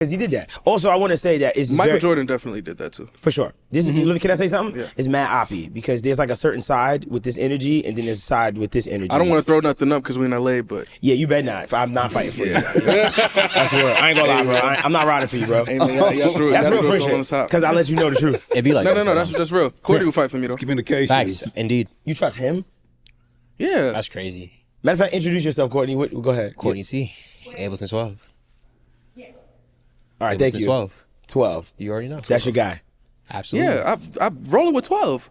Because he did that. Also, I want to say that it's Michael Jordan definitely did that too. For sure. This can I say something? Yeah. It's mad oppy because there's like a certain side with this energy and then there's a side with this energy. I don't want to throw nothing up because we're in LA, but yeah, you better not. I'm not fighting for you. That's real. I ain't gonna lie, bro. I'm not riding for you, bro. that's real. That's real friendship. Because I let you know the truth. It'd be like No, that's real. Courtney will fight for me though. It's communication. Facts, indeed. You trust him? Yeah. That's crazy. Matter of fact, introduce yourself, Courtney. Go ahead. Courtney T. Ableton 12. All right, thank Ableton you. 12. You already know. That's your guy. Absolutely. Yeah, I rolling with 12.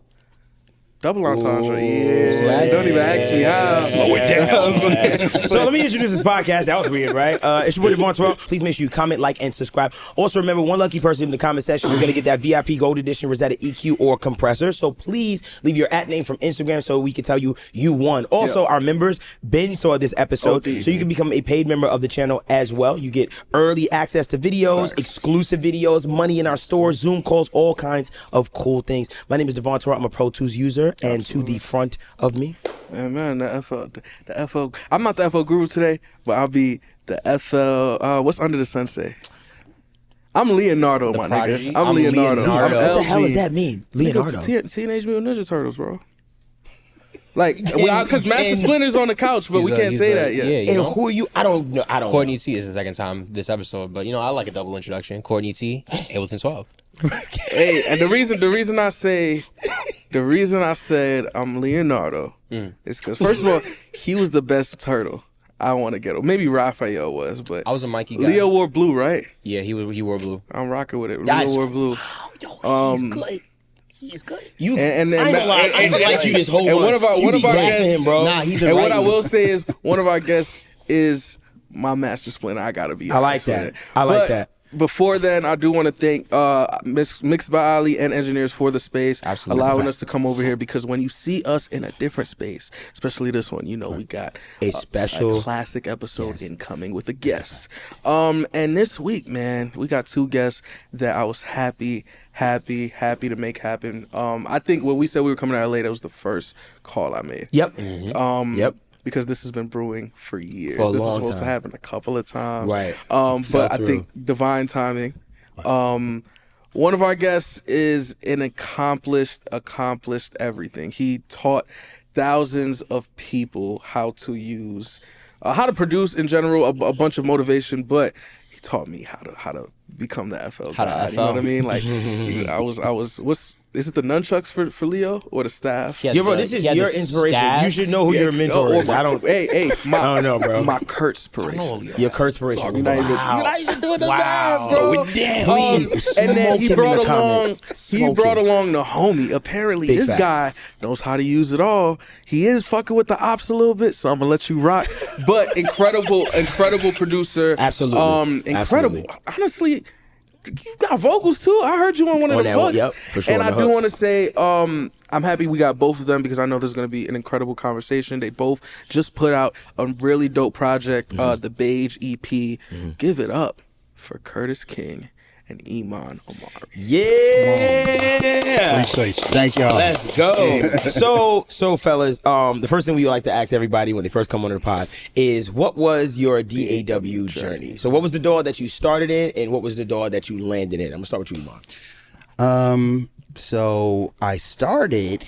Double entendre. Yeah. Don't even ask me how. Slow it down. So let me introduce this podcast. That was weird, right? It's your boy Devvon Terrell. Please make sure you comment, like, and subscribe. Also, remember, one lucky person in the comment section is going to get that VIP Gold Edition Rosetta EQ or compressor. So please leave your @name from Instagram so we can tell you won. Also, our members, Ben saw this episode, so you can become a paid member of the channel as well. You get early access to videos, exclusive videos, money in our stores, Zoom calls, all kinds of cool things. My name is Devvon Terrell. I'm a Pro Tools user. And to the front of me, man, the FL. I'm not the FL guru today, but I'll be the FL. What's under the sun say? I'm Leonardo, my nigga. I'm Leonardo. What the hell does that mean, Leonardo? Teenage Mutant Ninja Turtles, bro. Like, because Master Splinter's on the couch, but we can't say that yet. Yeah, and who are you? I don't know. Courtney T is the second time this episode, but I like a double introduction. Courtney T, Ableton 12. Hey, and the reason I said I'm Leonardo is because first of all, he was the best turtle. I want to get him. Maybe Raphael was, but I was a Mikey guy. Leo wore blue, right? Yeah, he wore blue. I'm rocking with it. Leo wore blue. He's good. He's good. I ain't gonna lie, I ain't like you this whole and one of our guests, him, bro. And what I will say is one of our guests is my Master Splinter. I gotta be honest with it. I like that. Before then, I do want to thank Mixed by Ali and engineers for the space, allowing us to come over here, because when you see us in a different space, especially this one, we got a special classic episode incoming with a guest. And this week, man, we got two guests that I was happy to make happen. I think when we said we were coming out LA, that was the first call I made. Yep. Yep. Because this has been brewing for years. For a this long is supposed time. to happen a couple of times. Right. But I think divine timing. One of our guests is an accomplished everything. He taught thousands of people how to use, how to produce in general, a bunch of motivation, but he taught me how to become the FL guy. You know what I mean? Like, is it the nunchucks for Leo or the staff? Yeah, bro, this is your inspiration. Staff. You should know who your mentor is. I don't know, bro. My Kurtspiration. Your Kurtspiration. You're not even doing Wow. bro. Damn. Please. And then he brought along the homie. Apparently, Big this facts. guy knows how to use it all. He is fucking with the ops a little bit, so I'm gonna let you rock. But incredible producer. Absolutely. Incredible. Absolutely. Honestly, you got vocals too. I heard you on one of the hooks. Yep, for sure. And I do want to say, I'm happy we got both of them, because I know there's going to be an incredible conversation. They both just put out a really dope project, the Beige EP. Give it up for Curtis King and Iman Omari. Yeah. Appreciate you. Thank y'all. Let's go. So fellas, the first thing we like to ask everybody when they first come on the pod is, what was your DAW journey? So what was the door that you started in, and what was the door that you landed in? I'm gonna start with you, Iman. So I started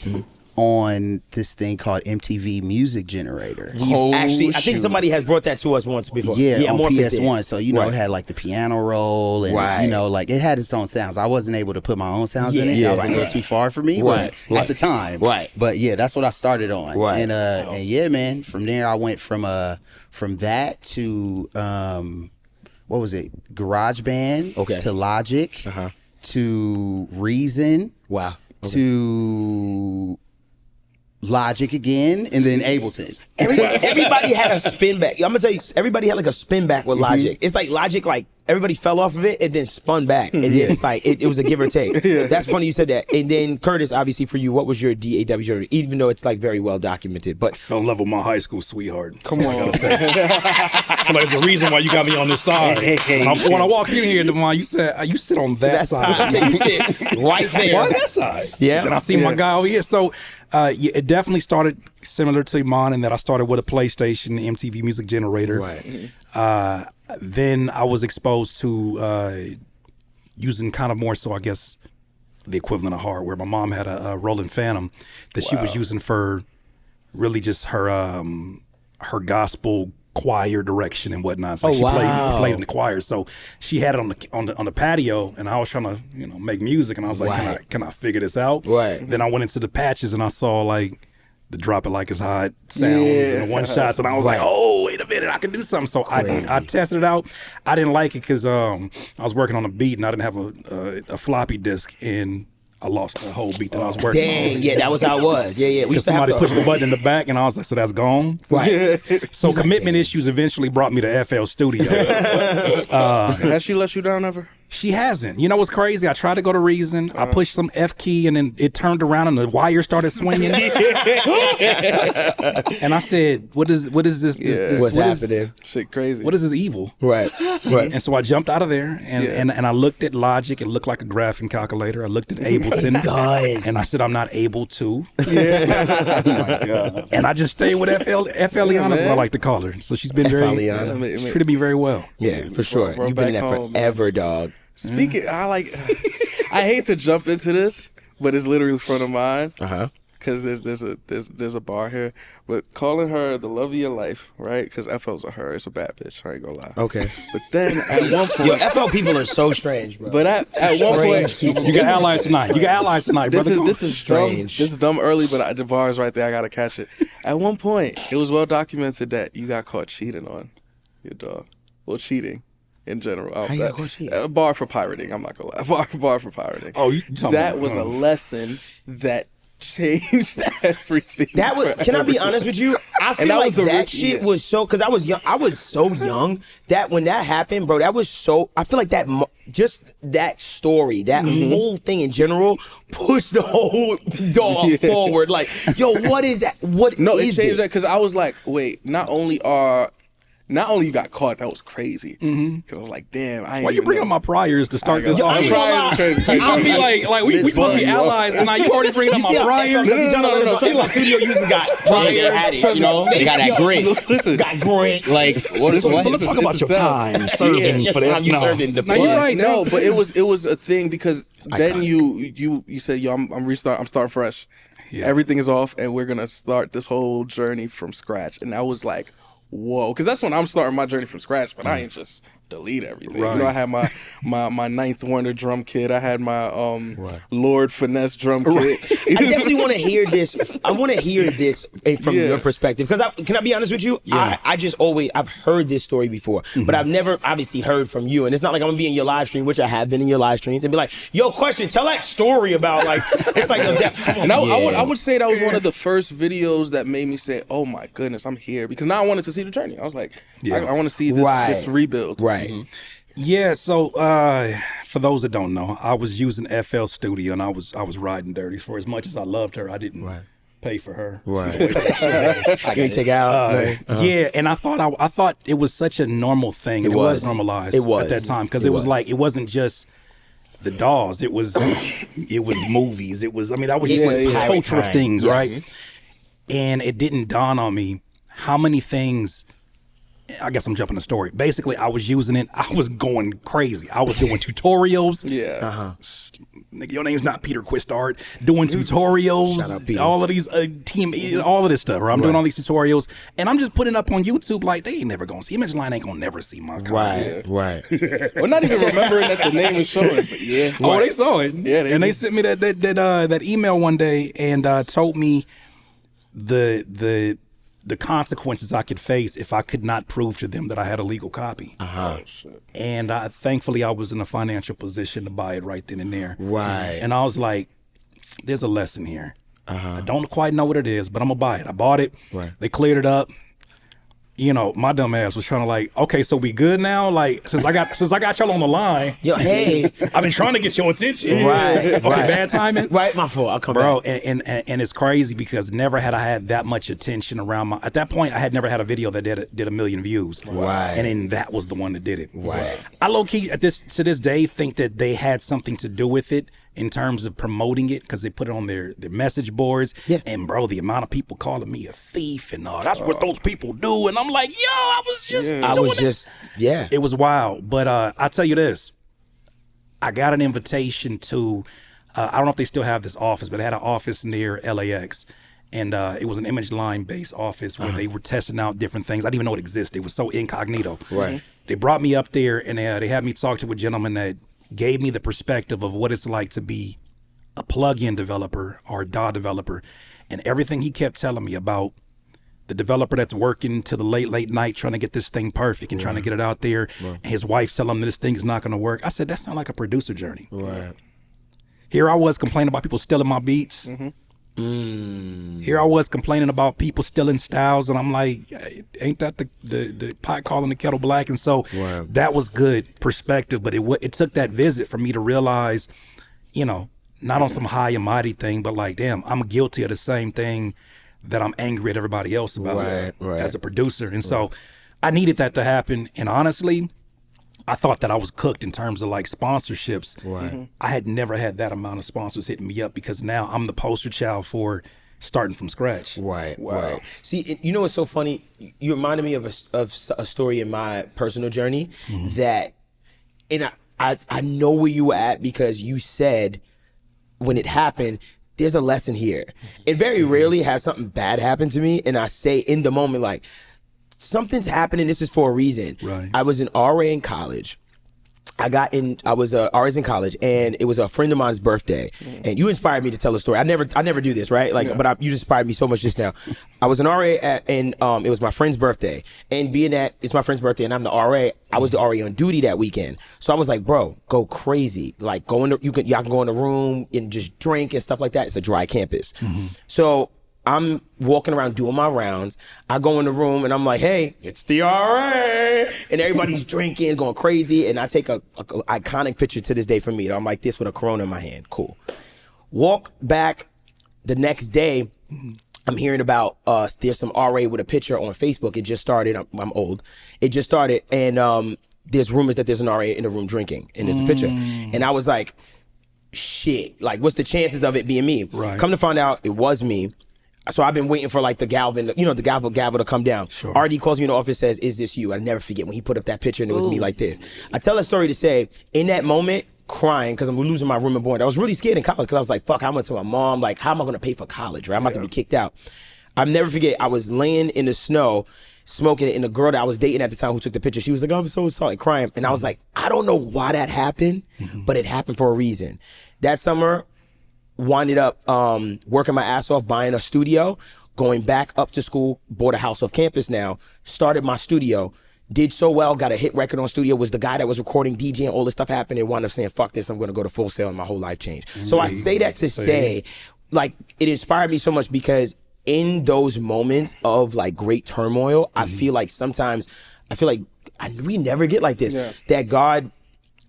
on this thing called MTV Music Generator. Actually, I think somebody has brought that to us once before. Yeah, on Morpheus PS1. did. So, it had like the piano roll and, like it had its own sounds. I wasn't able to put my own sounds in it. That was a little too far for me at the time. Right. But yeah, that's what I started on. Right. And yeah, man, from there I went from that to, what was it? GarageBand to Logic to Reason. Wow. To Logic again, and then Ableton. Everybody had a spin back. I'm gonna tell you, everybody had like a spin back with Logic. It's like Logic, like everybody fell off of it and then spun back, and then it's like it was a give or take. That's funny you said that. And then Curtis, obviously for you, what was your DAW journey? Even though it's like very well documented, but Fell in love with my high school sweetheart. Come on. I gotta say. I feel like there's a reason why you got me on this side. When I walk in here, Devvon, you said you sit on that side. You sit right there. Why that side? Yeah. Then I see my guy over here. So it definitely started similar to Iman in that I started with a PlayStation, MTV Music Generator. Right. then I was exposed to using kind of more so, I guess, the equivalent of hardware. My mom had a Roland Phantom that she was using for really just her gospel choir direction and whatnot. So she played in the choir. So she had it on the patio, and I was trying to make music, and I was like, can I figure this out? Right. Then I went into the patches and I saw like the drop it like it's hot sounds and the one shots, and I was like, oh, wait a minute, I can do something. So I tested it out. I didn't like it because I was working on a beat and I didn't have a floppy disk, and I lost the whole beat that I was working on. Dang, yeah, that was how it was. Yeah. Because somebody pushed the button in the back, and I was like, so that's gone? Right. So commitment issues eventually brought me to FL Studio. Has she let you down ever? She hasn't. You know what's crazy? I tried to go to Reason. I pushed some F key, and then it turned around, and the wire started swinging. And I said, "What is this? What's happening? Shit, crazy. What is this evil?" Right. And so I jumped out of there, and I looked at Logic. It looked like a graphing calculator. I looked at Ableton. It does. And I said, "I'm not able to." Oh my God. And I just stayed with Eliana, is what I like to call her. So she's been she's treated me very well. Yeah, for sure. Bro, You've been in back that home, forever, dog. Speaking, I hate to jump into this, but it's literally a friend of mine. Because there's a bar here, but calling her the love of your life, right? Because FL's a her, it's a bad bitch. I ain't gonna lie. Okay. But then at one point, Yo, FL people are so strange, bro. but at one point, You got allies tonight. Brother. This is strange. This is dumb early, but the bar is right there. I gotta catch it. At one point, it was well documented that you got caught cheating on your dog. Well, cheating. In general, How you got caught cheating? A bar for pirating. I'm not gonna lie, bar for pirating. Oh, you talking that about- was a lesson that changed everything. That was. Can I be honest with you? I feel that like was the that risk- shit was so. Because I was young. I was so young that when that happened, bro, that was so. I feel like that. Just that story, that whole thing in general, pushed the whole dog forward. Like, yo, what is that? What No, it is changed this? that because I was like, wait, not only you got caught, that was crazy. Because I was like, damn, I ain't Why you even bring know. up my priors to start this Yo, off? I ain't gonna lie. Crazy. I'll be like we supposed to be allies, and now you already bringing up You my see how priors. no. Studio users got priors. You know, they got that grit. Listen, Got great. Like, what is So what? let's talk about your time serving for that. You served in the No, you're right. no, but it was a thing because then you said, yo, I'm starting fresh. Yeah. Everything is off, and we're gonna start this whole journey from scratch. And I was like, whoa, because that's when I'm starting my journey from scratch. But I ain't just delete everything. Right. You know, I had my Ninth Wonder drum kit. I had my Lord Finesse drum kit. I definitely want to hear this. I want to hear this from your perspective. Because can I be honest with you? Yeah. I've heard this story before, but I've never obviously heard from you. And it's not like I'm gonna be in your live stream, which I have been in your live streams, and be like, yo, question, tell that story about like, it's like, come on. And I would say that was one of the first videos that made me say, oh my goodness, I'm here. Because now I wanted to see the journey. I was like, I want to see this rebuild. Right. Yeah, so for those that don't know, I was using FL Studio, and I was riding dirty. For as much as I loved her, I didn't pay for her. Right. I can take out. Yeah, and I thought it was such a normal thing. And it was normalized at that time because it was like it wasn't just the dolls. It was movies. It was that was just this culture of things, right? And it didn't dawn on me how many things. I guess I'm jumping the story. Basically, I was using it. I was going crazy. I was doing tutorials. Yeah. Nigga, your name's not Peter Quistart. Doing tutorials. Shout out, Peter. All of these all of this stuff. Right? I'm doing all these tutorials, and I'm just putting up on YouTube like they ain't never gonna see. Image Line ain't gonna never see my content. Right. We're not even remembering that the name is showing. But yeah. Oh, they saw it. Yeah, they sent me that email one day and told me the consequences I could face if I could not prove to them that I had a legal copy. And thankfully I was in a financial position to buy it right then and there. Right. And I was like, there's a lesson here. I don't quite know what it is, but I'm gonna buy it. I bought it. Right. They cleared it up. You know, my dumb ass was trying to like, okay, so we good now? Like, since I got y'all on the line. Yo, hey. I've been trying to get your attention. Right. Okay, bad timing. Right, my fault. I'll come Bro, back. and it's crazy because never had I had that much attention around at that point I had never had a video that did a million views. Right. And then that was the one that did it. Right. I low key to this day think that they had something to do with it in terms of promoting it because they put it on their message boards. Yeah. And bro, the amount of people calling me a thief and that's what those people do. And I'm like, yo, I was just It was wild. But I'll tell you this. I got an invitation to, I don't know if they still have this office, but they had an office near LAX. And it was an image line based office where they were testing out different things. I didn't even know it existed. It was so incognito. Right. They brought me up there and they had me talk to a gentleman that gave me the perspective of what it's like to be a plug-in developer or a DAW developer. And everything he kept telling me about the developer that's working to the late night trying to get this thing perfect and trying to get it out there. And his wife telling him that this thing is not going to work. I said, that sounds like a producer journey. Right. Here I was complaining about people stealing my beats. Here I was complaining about people stealing styles, and I'm like, ain't that the pot calling the kettle black? And so that was good perspective, but it took that visit for me to realize, not on some high and mighty thing, but like, damn, I'm guilty of the same thing that I'm angry at everybody else about as a producer. And so I needed that to happen. And honestly, I thought that I was cooked in terms of like sponsorships. Right. I had never had that amount of sponsors hitting me up because now I'm the poster child for starting from scratch. Right. See, you know what's so funny? You reminded me of a story in my personal journey that, and I know where you were at because you said when it happened, there's a lesson here. And very rarely has something bad happen to me, and I say in the moment like, something's happening. This is for a reason. Right. I was an RA in college. I was RAs in college, and it was a friend of mine's birthday. And you inspired me to tell a story. I never do this, right? Like, but you inspired me so much just now. I was an RA and it was my friend's birthday. And being that it's my friend's birthday and I'm the RA, I was the RA on duty that weekend. So I was like, bro, go crazy. Like, y'all can go in the room and just drink and stuff like that. It's a dry campus. So I'm walking around doing my rounds. I go in the room and I'm like, hey, it's the RA. And everybody's drinking, going crazy. And I take a iconic picture to this day for me. I'm like this with a Corona in my hand. Cool. Walk back the next day. I'm hearing about there's some RA with a picture on Facebook. It just started. I'm old. It just started. And there's rumors that there's an RA in the room drinking. And there's a picture. And I was like, shit. Like, what's the chances of it being me? Right. Come to find out, it was me. So I've been waiting for like the Galvin, the gavel to come down. Sure. RD calls me in the office, says, is this you? I never forget when he put up that picture and it was me like this. I tell that story to say, in that moment, crying because I'm losing my room and board. I was really scared in college because I was like, fuck, I went to my mom. Like, how am I going to pay for college, right? I'm about to be kicked out. I'll never forget, I was laying in the snow, smoking it, and the girl that I was dating at the time who took the picture, she was like, oh, I'm so sorry, crying. And I was like, I don't know why that happened, but it happened for a reason. That summer, winded up working my ass off, buying a studio, going back up to school, bought a house off campus now, started my studio, did so well, got a hit record on studio, was the guy that was recording, DJing, all this stuff happened, and wound up saying, fuck this, I'm gonna go to Full Sail and my whole life changed. So I say that to say, like, it inspired me so much because in those moments of like great turmoil, I feel like sometimes, we never get like this, that God,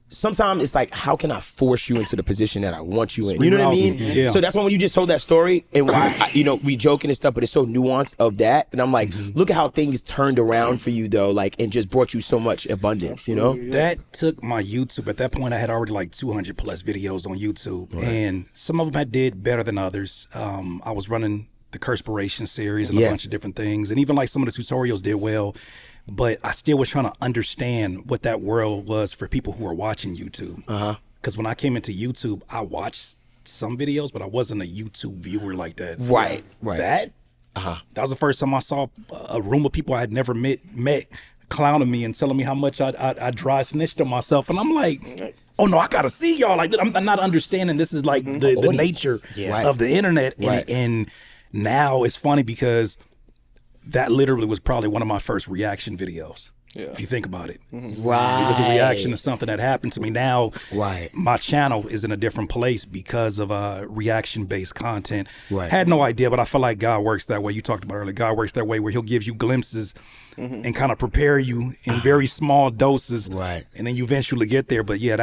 sometimes it's like, how can I force you into the position that I want you in? You know what I mean? Yeah. So that's when you just told that story and why, we joking and stuff, but it's so nuanced of that. And I'm like, look at how things turned around for you though, like, and just brought you so much abundance, That took my YouTube. At that point, I had already like 200 plus videos on YouTube. Right. And some of them I did better than others. I was running the Curspiration series and a bunch of different things. And even like some of the tutorials did well. But I still was trying to understand what that world was for people who are watching YouTube. Because when I came into YouTube, I watched some videos, but I wasn't a YouTube viewer like that. Right. That was the first time I saw a room of people I had never met clowning me and telling me how much I dry snitched on myself. And I'm like, oh no, I gotta see y'all. Like, I'm not understanding this is like the nature of the internet. And now it's funny because that literally was probably one of my first reaction videos. If you think about it. Right. It was a reaction to something that happened to me. Now, Right. my channel is in a different place because of reaction-based content. Right. Had no idea, but I feel like God works that way. You talked about earlier. God works that way where he'll give you glimpses and kind of prepare you in very small doses. Right. And then you eventually get there. But yeah,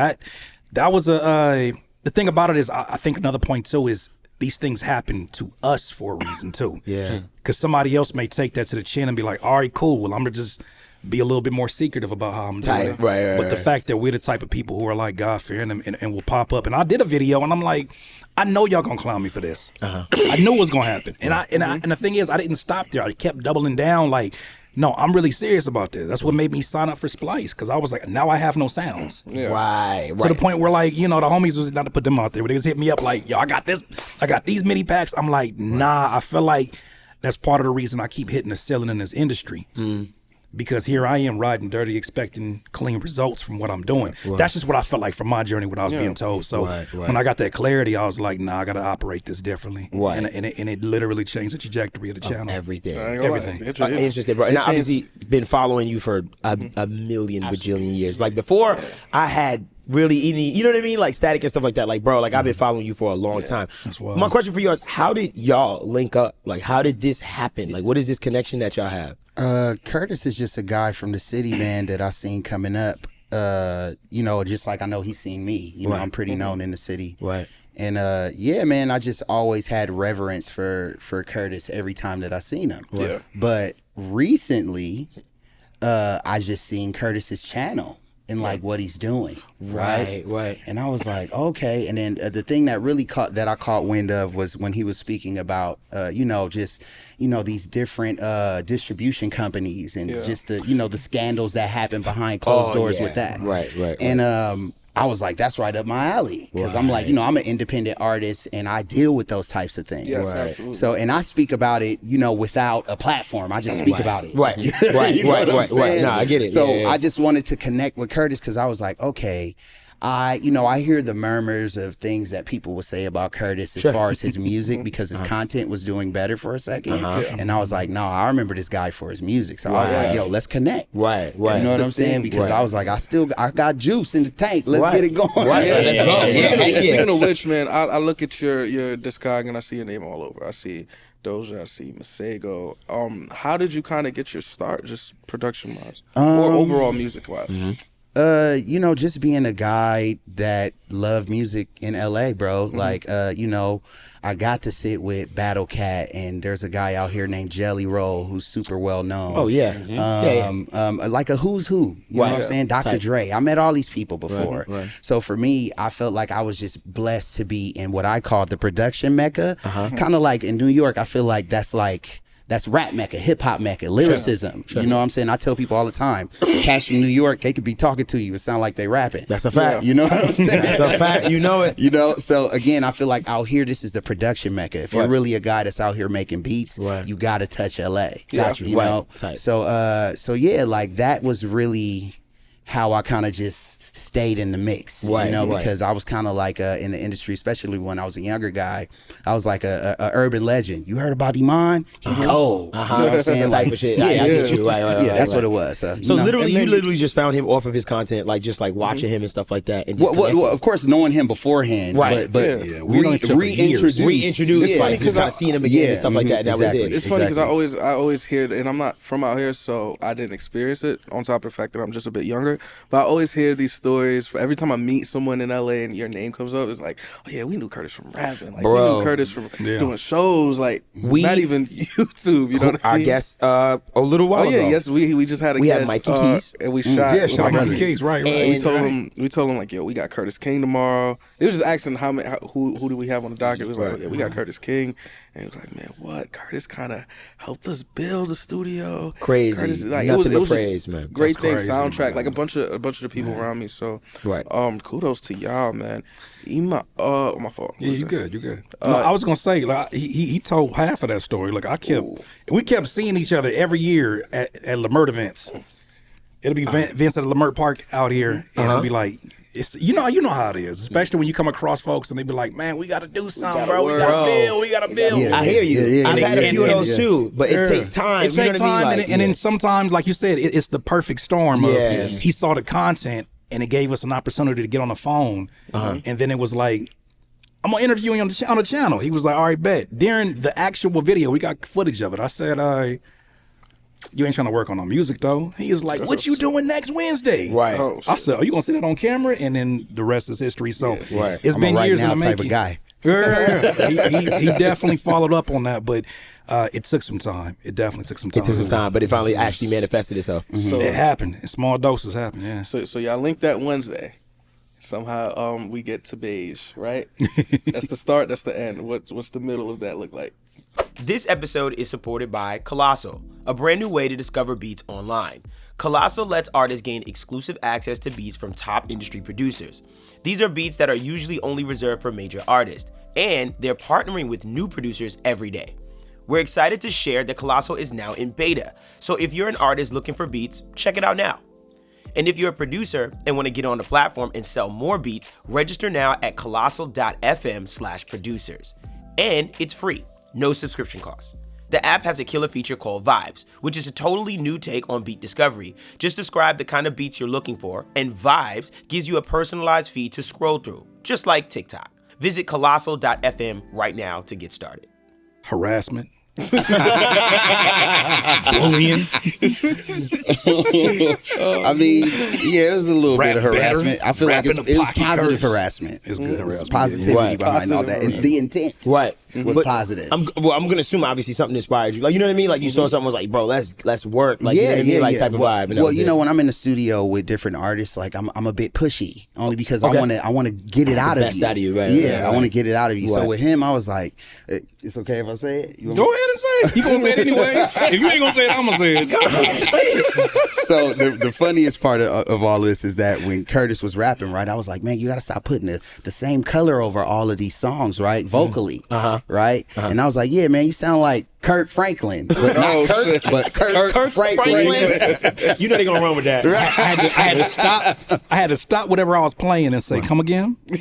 that was the thing about it is I think another point too is these things happen to us for a reason too. Yeah. Because somebody else may take that to the chin and be like, all right, cool. Well, I'm going to just be a little bit more secretive about how I'm doing it. Right, but the fact that we're the type of people who are like God-fearing and will pop up. And I did a video, and I'm like, I know y'all gonna clown me for this. I knew it was gonna happen. And the thing is, I didn't stop there. I kept doubling down like, no, I'm really serious about this. That's what made me sign up for Splice, because I was like, now I have no sounds. Right. To the point where, like, the homies was not to put them out there, but they just hit me up like, yo, I got these mini packs. I'm like, nah, I feel like that's part of the reason I keep hitting the ceiling in this industry. Because here I am riding dirty, expecting clean results from what I'm doing. That's just what I felt like from my journey, what I was being told. So when I got that clarity, I was like, nah, I got to operate this differently. And it literally changed the trajectory of the channel. Everything. Interesting, bro. And I obviously been following you for a million bajillion years. Like before, I had really any, you know what I mean? Like Static and stuff like that. Like, bro, like I've been following you for a long time. That's wild. My question for you is, how did y'all link up? Like, how did this happen? Like, what is this connection that y'all have? Curtis is just a guy from the city, man, that I seen coming up. Just like I know he's seen me. You know, I'm pretty known in the city. Right. And yeah, man, I just always had reverence for Curtis every time that I seen him. Right. But recently, I just seen Curtis's channel and like what he's doing. Right. And I was like, okay. And then the thing that really I caught wind of was when he was speaking about, these different distribution companies and just the scandals that happen behind closed doors with that. Right. And I was like, that's right up my alley, because I'm like, I'm an independent artist and I deal with those types of things. Yes, absolutely. So, and I speak about it, without a platform. I just speak about it. Right. Nah, I get it. So I just wanted to connect with Curtis, because I was like, okay, I hear the murmurs of things that people will say about Curtis as far as his music, because his content was doing better for a second. And I was like, no, I remember this guy for his music. So I was like, yo, let's connect. Right. You know what I'm saying? Because I was like, I got juice in the tank. Let's get it going. Let's go. Speaking of which, man, I look at your discog and I see your name all over. I see Doja, I see Masego. How did you kind of get your start, just production-wise, or overall music-wise? Just being a guy that loved music in LA, bro. Like, I got to sit with Battle Cat, and there's a guy out here named Jelly Roll who's super well known. Oh, yeah. Like a who's who. You know what I'm saying? Dr. Dre. I met all these people before. Right. So for me, I felt like I was just blessed to be in what I call the production mecca. Kind of like in New York, I feel like that's rap mecca, hip hop mecca, lyricism. Sure. You know what I'm saying? I tell people all the time, cats from New York, they could be talking to you. It sound like they rapping. That's a fact. You know what I'm saying? That's a fact. You know it. So again, I feel like out here, this is the production mecca. If you're really a guy that's out here making beats, you got to touch LA. Got you. You know? So yeah, like that was really how I kind of just stayed in the mix, because I was kind of like in the industry, especially when I was a younger guy, I was like a urban legend. You heard about Iman? He cold. You know what I'm saying? Type of shit. I get you. Right, that's what it was. So literally, you literally just found him off of his content, like just like watching him and stuff like that. And just well, of course, knowing him beforehand, but reintroduced. Like just kind of seeing him again and stuff like that. That was it. It's funny because I always hear that, and I'm not from out here, so I didn't experience it. On top of the fact that I'm just a bit younger, but I always hear these stories. For every time I meet someone in LA and your name comes up, it's like, oh yeah, we knew Curtis from rapping. Like, we knew Curtis from doing shows. Like, not even YouTube. You know what I mean? Our guest a little while ago. Yes, we just had a guest. We had Mikey Keys. And we shot. Yeah, shot Mikey Keys. Right. And we told him like, yo, we got Curtis King tomorrow. They was just asking who do we have on the docket. It was like, yeah, we got Curtis King. And he was like, man, what? Curtis kind of helped us build the studio. Crazy. Curtis, like, Nothing it was praise, man. Great thing, soundtrack, man. Like a bunch of the people around me. So kudos to y'all, man. My fault. Yeah, you good. No, I was gonna say, like, he told half of that story. Like, we kept seeing each other every year at Lamert events. It'll be events at Lamert Park out here, and it'll be like, it's you know how it is, especially when you come across folks and they be like, man, we got to do something, bro. We got to build. I hear you. I've had a few of those too, but it takes time. It takes time, and then sometimes, like you said, it's the perfect storm. He saw the content, and it gave us an opportunity to get on the phone, and then it was like, I'm gonna interview you on the channel. He was like, all right, bet. During the actual video, we got footage of it. I said, you ain't trying to work on no music though. He was like, what you doing next Wednesday? Right. I said, are you gonna see that on camera? And then the rest is history. So it's I'm been a right years now in the type making. of guy. He definitely followed up on that, but it took some time. It definitely took some time. It took some time, but it finally actually manifested itself. So It happened. In small doses happened, yeah. So y'all link that Wednesday. Somehow we get to beige, right? That's the start, that's the end. What's the middle of that look like? This episode is supported by Colossal, a brand new way to discover beats online. Colossal lets artists gain exclusive access to beats from top industry producers. These are beats that are usually only reserved for major artists, and they're partnering with new producers every day. We're excited to share that Colossal is now in beta, so if you're an artist looking for beats, check it out now. And if you're a producer and want to get on the platform and sell more beats, register now at colossal.fm/producers. And it's free, no subscription costs. The app has a killer feature called Vibes, which is a totally new take on beat discovery. Just describe the kind of beats you're looking for, and Vibes gives you a personalized feed to scroll through, just like TikTok. Visit colossal.fm right now to get started. Harassment. Bullying. I mean, yeah, it was a little bit of Rap harassment. better. I feel like Rap in it the was pocket positive curse. harassment. It's good harassment. Positivity Right. behind all that. And the intent was But positive. I'm going to assume obviously something inspired you. Like, you know what I mean? Like you saw something was like, bro, let's work. Like, you know what I mean? Like type of vibe. And that Well, was you it. know, when I'm in the studio with different artists, like I'm a bit pushy, only because I want to get it out of best you. out of you, right, Yeah, right, I want to get it out of you. So Right. with him, I was like, it's okay if I say it. You want Go me- ahead and say it. You gonna say it anyway. If you ain't gonna say it, I'm gonna say it. So the funniest part of all this is that when Curtis was rapping, right, I was like, man, you got to stop putting the same color over all of these songs, right, vocally, right? And I was like, yeah, man, you sound like Kurt Franklin, but not Kurt, but Kurt Franklin. You know they're going to run with that. I had to stop. I had to stop whatever I was playing and say, "Come again." He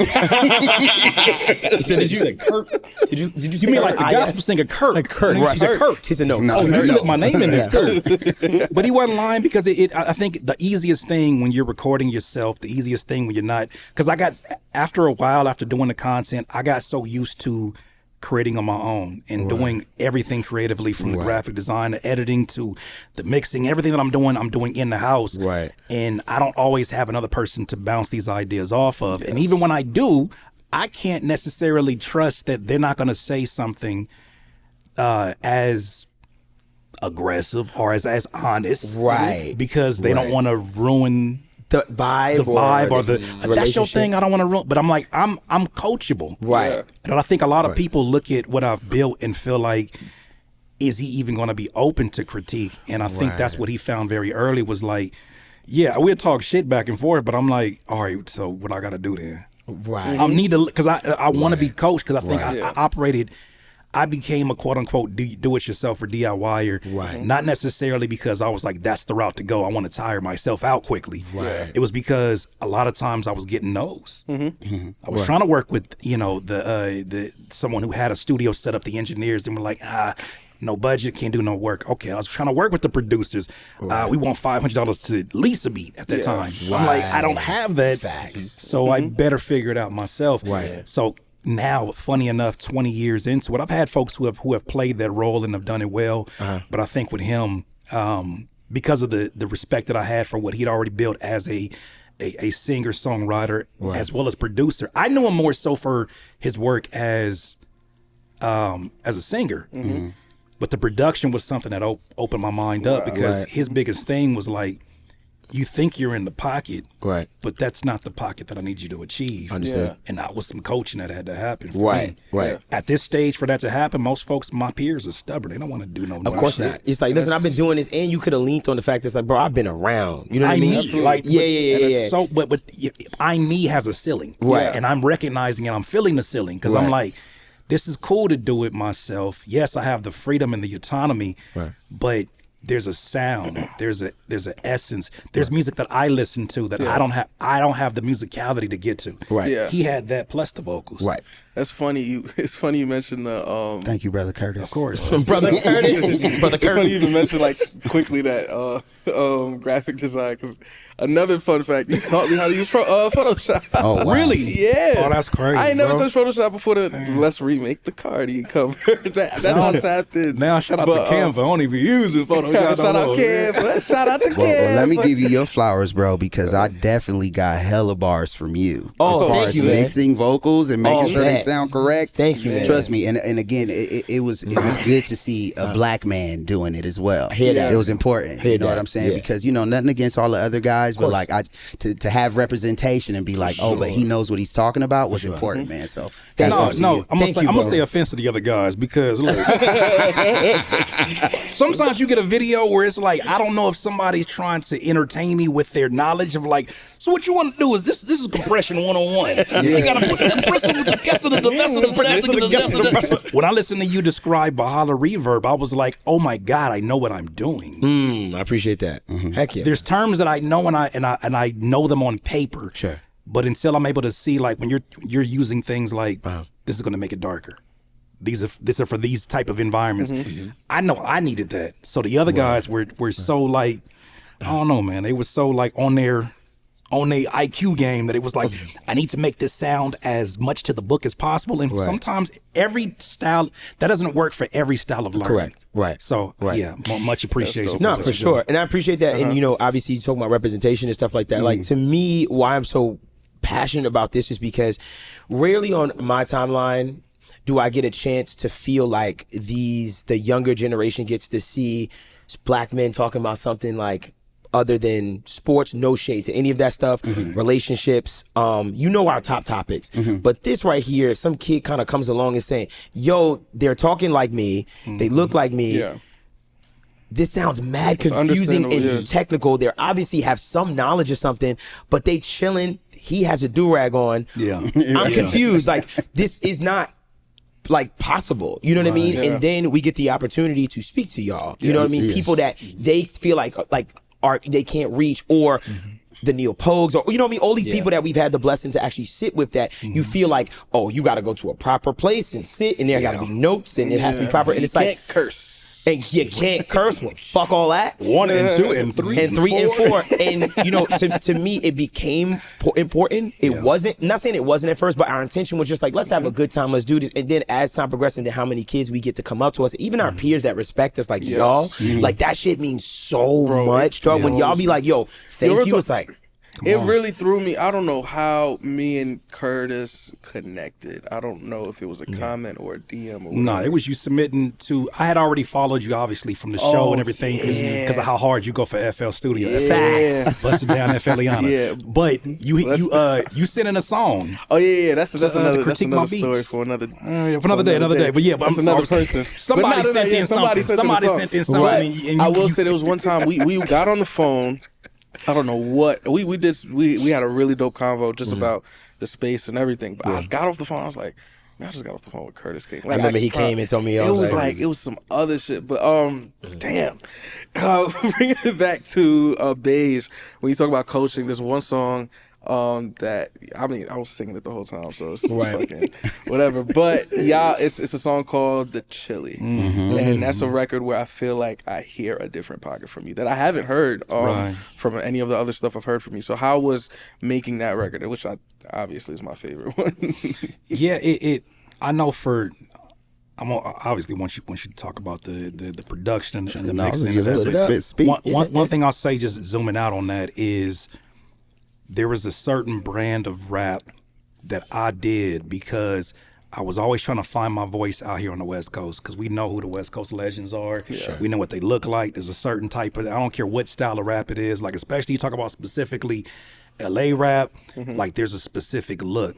said, did you say Kurt? Did you say You mean like the Kurt? gospel singer Kurt? Like Kurt. Right. He said Kurt. He said, no. No, Oh, no, you no. put my name in this too. But he wasn't lying because I think the easiest thing when you're recording yourself, the easiest thing when you're not, because after a while, after doing the content, I got so used to creating on my own and doing everything creatively from the graphic design, the editing to the mixing, everything that I'm doing in the house. Right. And I don't always have another person to bounce these ideas off of. And even when I do, I can't necessarily trust that they're not going to say something as aggressive or as honest, Right. Because they don't want to ruin The vibe or the that's your relationship. thing. I don't want to ruin, but I'm like I'm coachable, Right. And I think a lot of people look at what I've built and feel like, is he even going to be open to critique? And I think that's what he found very early was like, yeah, we'll talk shit back and forth, but I'm like, all right, so what I got to do then? Right. I need to, because I want to be coached, because I think I became a quote unquote do it yourself or DIYer. Right. Not necessarily because I was like, that's the route to go. I want to tire myself out quickly. Right. It was because a lot of times I was getting no's. I was trying to work with, the someone who had a studio set up, the engineers, and were like, no budget, can't do no work. Okay, I was trying to work with the producers. We want $500 to lease a beat at that time. I'm like, I don't have that. Facts. So I better figure it out myself. Right. So now, funny enough, 20 years into it, I've had folks who have played that role and have done it well. But I think with him, because of the respect that I had for what he'd already built as a singer songwriter as well as producer, I knew him more so for his work as a singer. But the production was something that opened my mind up because his biggest thing was like, you think you're in the pocket, Right. but that's not the pocket that I need you to achieve. Understood. And that was some coaching that had to happen for Right, me. right. At this stage, for that to happen, most folks, my peers, are stubborn. They don't want to do no Of course shit. not. It's like, listen, I've been doing this, and you could have leaned on the fact that it's like, bro, I've been around. You know what I mean? Like, yeah. So, but I me has a ceiling, Right. And I'm recognizing and I'm feeling the ceiling because I'm like, this is cool to do it myself. Yes, I have the freedom and the autonomy, but there's a sound, there's an essence, there's music that I listen to that I don't have the musicality to get to. Right. Yeah. He had that plus the vocals. Right. That's funny. It's funny you mentioned the Thank you, brother Curtis. Of course. Brother Curtis. Brother It's funny you Curtis. even mentioned like quickly that graphic design. Because another fun fact, you taught me how to use Photoshop. Oh, wow. Really? Yeah. Oh, that's crazy. I ain't never bro. touched Photoshop before the Let's Remake the Cardi cover. That's how tapped in. Now shout out to Canva. I don't even use it. Photoshop. Shout out Canva. Shout out to Canva. Well, let me give you your flowers, bro, because I definitely got hella bars from you. As far thank as you, man. mixing vocals and making sure they man. sound correct. Thank you, man. Trust me. And again, it was good to see a black man doing it as well. hear that. It was important. Hear You know that. what I'm saying? Yeah. Because, nothing against all the other guys, but like to have representation and be like, but he knows what he's talking about was important, man. So that's up to you. I'm gonna say offense to the other guys because look, sometimes you get a video where it's like I don't know if somebody's trying to entertain me with their knowledge of like. So what you want to do is this is compression 101. You gotta put the compressor with the guessing of the vessel, the compressor. When I listened to you describe Bahala Reverb, I was like, oh my God, I know what I'm doing. I appreciate that. Heck yeah. There's terms that I know and I know them on paper. Sure. But until I'm able to see like when you're using things like this is gonna make it darker. These are for these type of environments. I know I needed that. So the other guys were so like, I don't know, man. They were so like on their IQ game that it was like, I need to make this sound as much to the book as possible. And sometimes every style, that doesn't work for every style of learning. Correct. Right. So, yeah, much appreciation. No, for sure. And I appreciate that. And, obviously you talk about representation and stuff like that. Like, to me, why I'm so passionate about this is because rarely on my timeline do I get a chance to feel like the younger generation gets to see black men talking about something like other than sports, no shade to any of that stuff, relationships, our top topics. But this right here, some kid kind of comes along and saying, yo, they're talking like me, they look like me. Yeah. This sounds mad confusing and technical. They obviously have some knowledge of something, but they chilling. He has a do-rag on. Yeah. I'm confused. Like, this is not like possible, you know what I mean? And then we get the opportunity to speak to y'all. You know what I mean? People that they feel like they can't reach, or the Neil Pogues, or you know what I mean? All these people that we've had the blessing to actually sit with, that you feel like, oh, you got to go to a proper place and sit, and there got to be notes, and it has to be proper, and it's like, can't curse. And you can't curse. Well, fuck all that. 1 and 2 and 3 and 3 and 4. And to me, it became important. It wasn't. Not saying it wasn't at first, but our intention was just like, let's have a good time. Let's do this. And then as time progressed into how many kids we get to come up to us, even our peers that respect us, like y'all, like that shit means so much. Dog. When y'all be like, yo, thank you. It's like. It really threw me. I don't know how me and Curtis connected. I don't know if it was a comment or a DM or No, it was you submitting to. I had already followed you, obviously, from the show and everything, because of how hard you go for FL Studio. Facts. Busted down FLiana. Yeah. But you sent in a song. Oh yeah. That's another beats. story for another day. But yeah, but that's another person. Somebody sent in something. Somebody sent in something. Right. And I will say there was one time we got on the phone. I don't know what we had a really dope convo just about the space and everything. But I got off the phone. I was like, man, I just got off the phone with Curtis King. Like, I remember he came and told me it was some other shit. But damn, bringing it back to Beige. When you talk about coaching, there's one song that I was singing it the whole time, so it's fucking whatever. But it's a song called "The Chili," and that's a record where I feel like I hear a different pocket from you that I haven't heard from any of the other stuff I've heard from you. So how was making that record, which obviously is my favorite one? I know for. Obviously want you to talk about the production and the mixing. One thing I'll say, just zooming out on that, is there was a certain brand of rap that I did because I was always trying to find my voice out here on the West Coast, because we know who the West Coast legends are. We know what they look like. There's a certain type of, I don't care what style of rap it is, like especially you talk about specifically LA rap, like there's a specific look.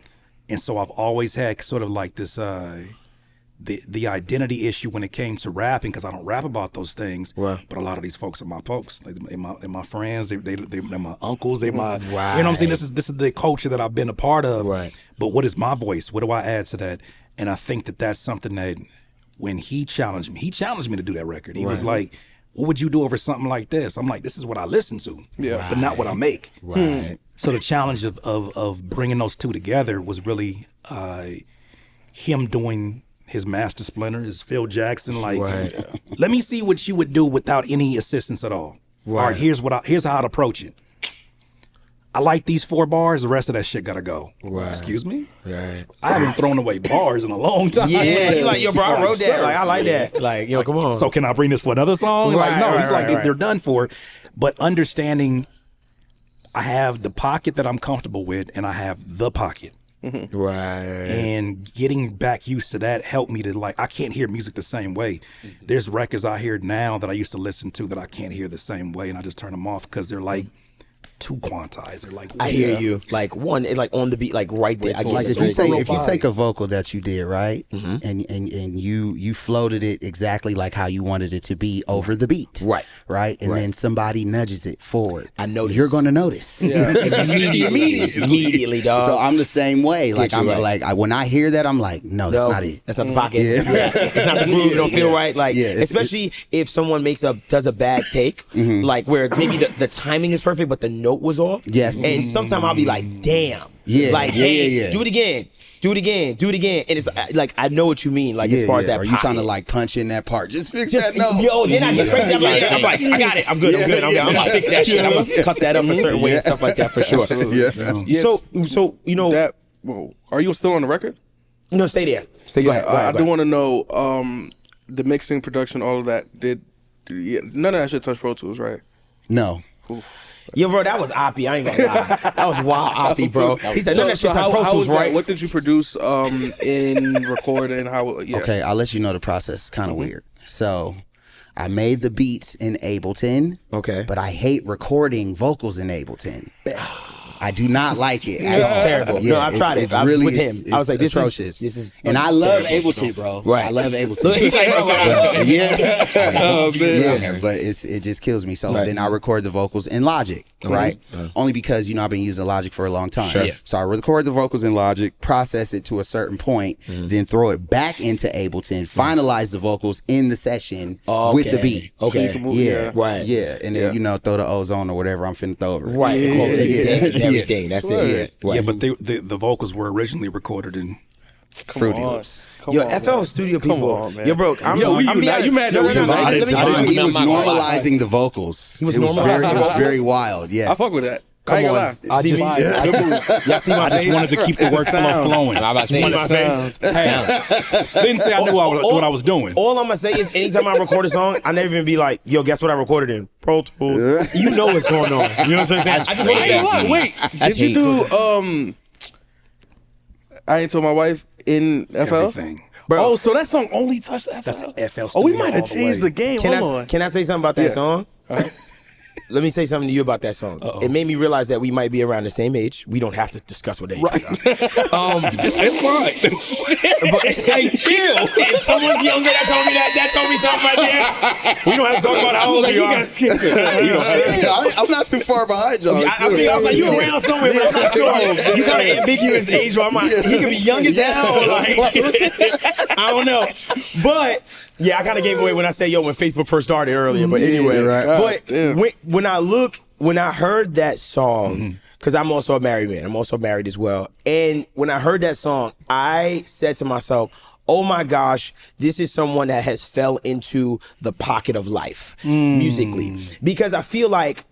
And so I've always had sort of like this the identity issue when it came to rapping, because I don't rap about those things. But a lot of these folks are my folks. They're my friends. They're my uncles. They're my, you know what I'm saying? This is the culture that I've been a part of. But what is my voice? What do I add to that? And I think that that's something that when he challenged me to do that record. He was like, what would you do over something like this? I'm like, this is what I listen to, but not what I make. So the challenge of bringing those two together was really him doing his Master Splinter, his Phil Jackson, let me see what you would do without any assistance at all. All right, here's how I'd approach it. I like these 4 bars. The rest of that shit gotta go. Right. Excuse me. Right. I haven't thrown away bars in a long time. Yeah, he like, yo, bro, I wrote that. Sir. Like, I like that. Like, yo, come on. So can I bring this for another song? Right, Like, no. right, He's like, right. they're done for. But understanding, I have the pocket that I'm comfortable with, and I have the pocket. Right. And getting back used to that helped me to, like, I can't hear music the same way. There's records I hear now that I used to listen to that I can't hear the same way, and I just turn them off because they're like too quantized. They're like, I hear you. Like one, like on the beat, like right there. I Like get if you take a vocal that you did right, and you floated it exactly like how you wanted it to be over the beat, right, and then somebody nudges it forward, I notice. You're gonna notice immediately, dog. So I'm the same way. Like you right. when I hear that, I'm like, no, that's not it. That's not the pocket. Yeah. It's not the groove. It don't feel right. Like, Yeah, especially if someone does a bad take, like where maybe the timing is perfect, but the note was off. Yes. And sometimes I'll be like, damn. Yeah. Like, Yeah, hey, yeah. do it again. Do it again. Do it again. And it's like, I know what you mean. Like, as far as that Are you pocket. trying to like punch in that part? Just fix that note. Yo, then I get crazy. I'm like, I got it. I'm good. I'm gonna fix that shit. I'm gonna cut that up a certain way and stuff like that for sure. Yes. So you know, That. Whoa. Are you still on the record? no, stay there. Go ahead. I do want to know the mixing, production, all of that. None of that shit touch Pro Tools, right? No. Yo, bro, that was Oppie. I ain't gonna lie. That was wild Oppie, bro. He said, none of that shit touch Pro how Tools, was that? right? What did you produce in recording? How? Yeah. Okay, I'll let you know the process. It's kind of weird. So I made the beats in Ableton. Okay. But I hate recording vocals in Ableton. I do not like it. It's terrible. No, I've tried it. I'm really with him. is- I was like, this atrocious. is and I love terrible. Ableton, bro. Right. I love Ableton. He's like, bro, Yeah. Oh man. Yeah, but it just kills me. So then I record the vocals in Logic, right? Only because I've been using Logic for a long time. Sure. So I record the vocals in Logic, process it to a certain point, then throw it back into Ableton, finalize the vocals in the session with the beat. Okay. Yeah, Right. Yeah, and then throw the ozone or whatever I'm finna throw over it. Right. Everything. That's it. Yeah, but the vocals were originally recorded in Fruity Loops. FL Studio people. on, man. Yo, bro, I'm being you mad that we honest. divided? He was normalizing the vocals. was It was normalizing very wild. Yes. I fuck with that. I ain't gonna lie. I just wanted to keep the workflow flowing. I'm about to say my face. Didn't say I knew what I was doing. All I'm gonna say is, anytime I record a song, I never even be like, "Yo, guess what I recorded in Pro Tools." You know what's going on. You know what I'm saying? I just want to say, Wait, That's did you hate. do I ain't told my wife in FL? Everything. bro. Oh, so that song only touched FL? That's the FL Oh, we Studio might have all the changed way. the game. Hold on. Can I say something about that song? Let me say something to you about that song. It made me realize that we might be around the same age. We don't have to discuss what age we are. It's fine. But hey, chill. If someone's younger that told me something right there. We don't have to talk about how old you are. I'm not too far behind y'all. I was like, you around somewhere, but I'm not sure. You kind of ambiguous age. Where I'm like, he could be young as hell. Like, I don't know. But yeah, I kind of gave away when I said, yo, when Facebook first started earlier. But anyway, but when I heard that song, because I'm also a married man, I'm also married as well. And when I heard that song, I said to myself, oh my gosh, this is someone that has fell into the pocket of life musically. Because I feel like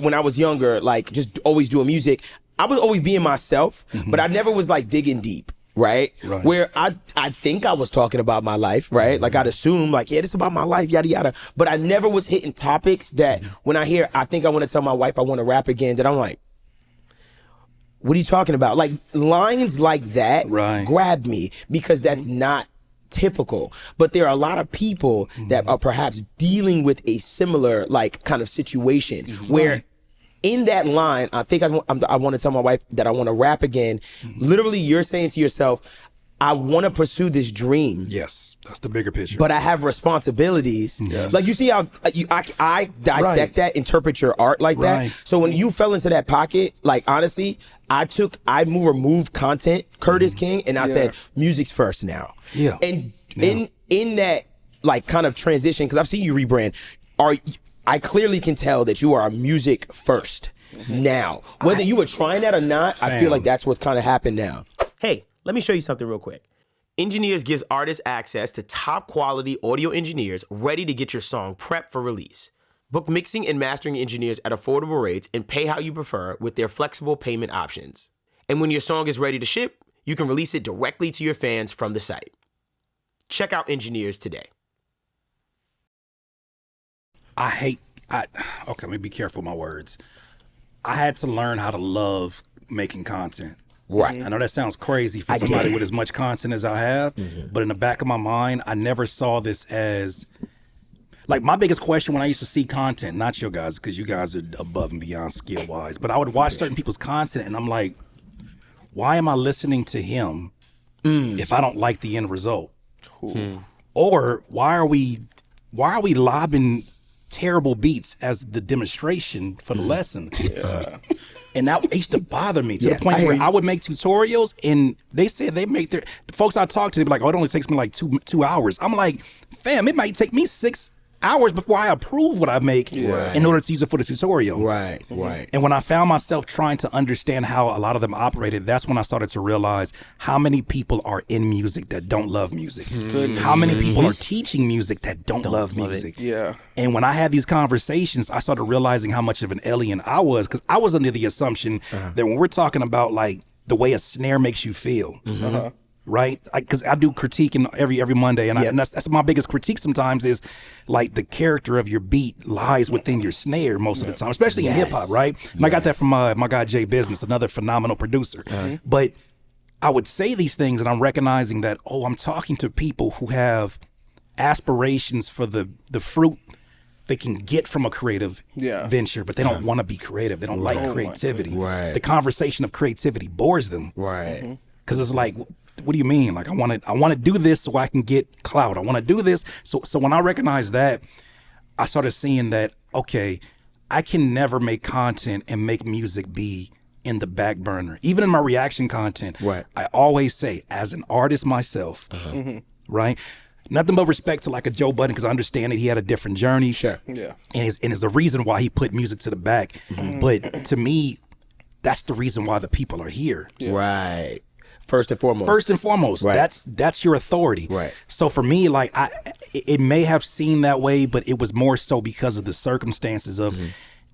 when I was younger, like just always doing music, I was always being myself, but I never was like digging deep. Right? Where I think I was talking about my life, right? Like I'd assume like, yeah, this is about my life, yada, yada. But I never was hitting topics that when I hear, I think I want to tell my wife I want to rap again, that I'm like, what are you talking about? Like lines like that grab me because that's not typical. But there are a lot of people that are perhaps dealing with a similar like kind of situation where in that line, I think I want to tell my wife that I want to rap again. Literally, you're saying to yourself, I want to pursue this dream. Yes, that's the bigger picture. But I have responsibilities. Yes. Like you see how I dissect that, interpret your art like that. So when you fell into that pocket, like honestly, I removed content, Curtis King, and I said, music's first now. Yeah. And in that like kind of transition, because I've seen you rebrand, I clearly can tell that you are a music first now. Whether you were trying that or not, I feel like that's what's kind of happened now. Hey, let me show you something real quick. Engineers gives artists access to top quality audio engineers ready to get your song prepped for release. Book mixing and mastering engineers at affordable rates and pay how you prefer with their flexible payment options. And when your song is ready to ship, you can release it directly to your fans from the site. Check out Engineers today. Okay, let me be careful with my words. I had to learn how to love making content. Right. I know that sounds crazy for somebody with as much content as I have, but in the back of my mind, I never saw this as... Like, my biggest question when I used to see content, not your guys, because you guys are above and beyond skill-wise, but I would watch certain people's content, and I'm like, why am I listening to him if I don't like the end result? Or why are we lobbing terrible beats as the demonstration for the lesson? And that used to bother me to the point where I would make tutorials, and they said they make the folks I talked to, they'd be like, oh, it only takes me like two hours. I'm like, fam, it might take me 6 hours before I approve what I make in order to use it for the tutorial. Right. And when I found myself trying to understand how a lot of them operated, that's when I started to realize how many people are in music that don't love music. How many people are teaching music that don't love music. Yeah. And when I had these conversations, I started realizing how much of an alien I was, because I was under the assumption that when we're talking about like the way a snare makes you feel, right? Because I do critiquing every Monday, and that's my biggest critique sometimes is like the character of your beat lies within your snare most of the time, especially in hip hop, right? And I got that from my guy Jay Business, another phenomenal producer. But I would say these things, and I'm recognizing that, I'm talking to people who have aspirations for the fruit they can get from a creative venture, but they don't want to be creative. They don't like creativity. The conversation of creativity bores them. Because it's like, what do you mean? Like, I want to do this so I can get clout. I want to do this. So when I recognized that, I started seeing that, okay, I can never make content and make music be in the back burner. Even in my reaction content, I always say, as an artist myself, right? Nothing but respect to like a Joe Budden, because I understand that he had a different journey. And is the reason why he put music to the back. But to me, that's the reason why the people are here. Right. First and foremost. That's your authority. So for me, like, it may have seemed that way, but it was more so because of the circumstances of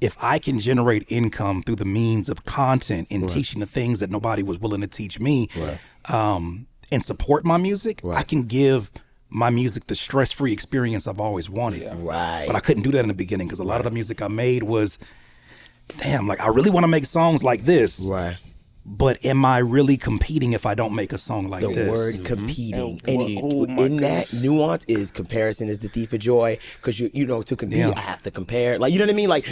if I can generate income through the means of content and teaching the things that nobody was willing to teach me, and support my music, I can give my music the stress-free experience I've always wanted. But I couldn't do that in the beginning because a lot of the music I made was, damn, like, I really want to make songs like this. But am I really competing if I don't make a song like this? The word competing. And in that nuance is comparison is the thief of joy. Because, you know, to compete, I have to compare. Like, you know what I mean? Like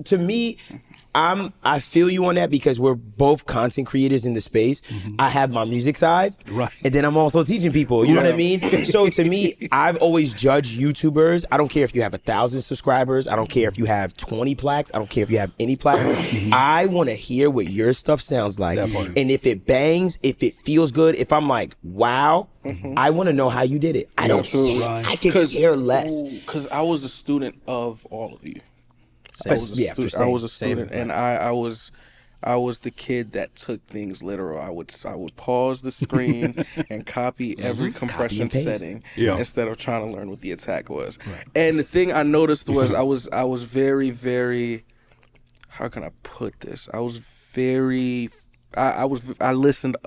to me, I feel you on that because we're both content creators in the space. I have my music side, and then I'm also teaching people. You know what I mean? So to me, I've always judged YouTubers. I don't care if you have 1,000 subscribers. I don't care if you have 20 plaques. I don't care if you have any plaques. I want to hear what your stuff sounds like, and if it bangs, if it feels good, if I'm like, wow, I want to know how you did it. I don't care. I can care less. Because I was a student of all of you. I was a student, and I was the kid that took things literal. I would pause the screen and copy every compression setting instead of trying to learn what the attack was. And the thing I noticed was I was very, very, how can I put this? I listened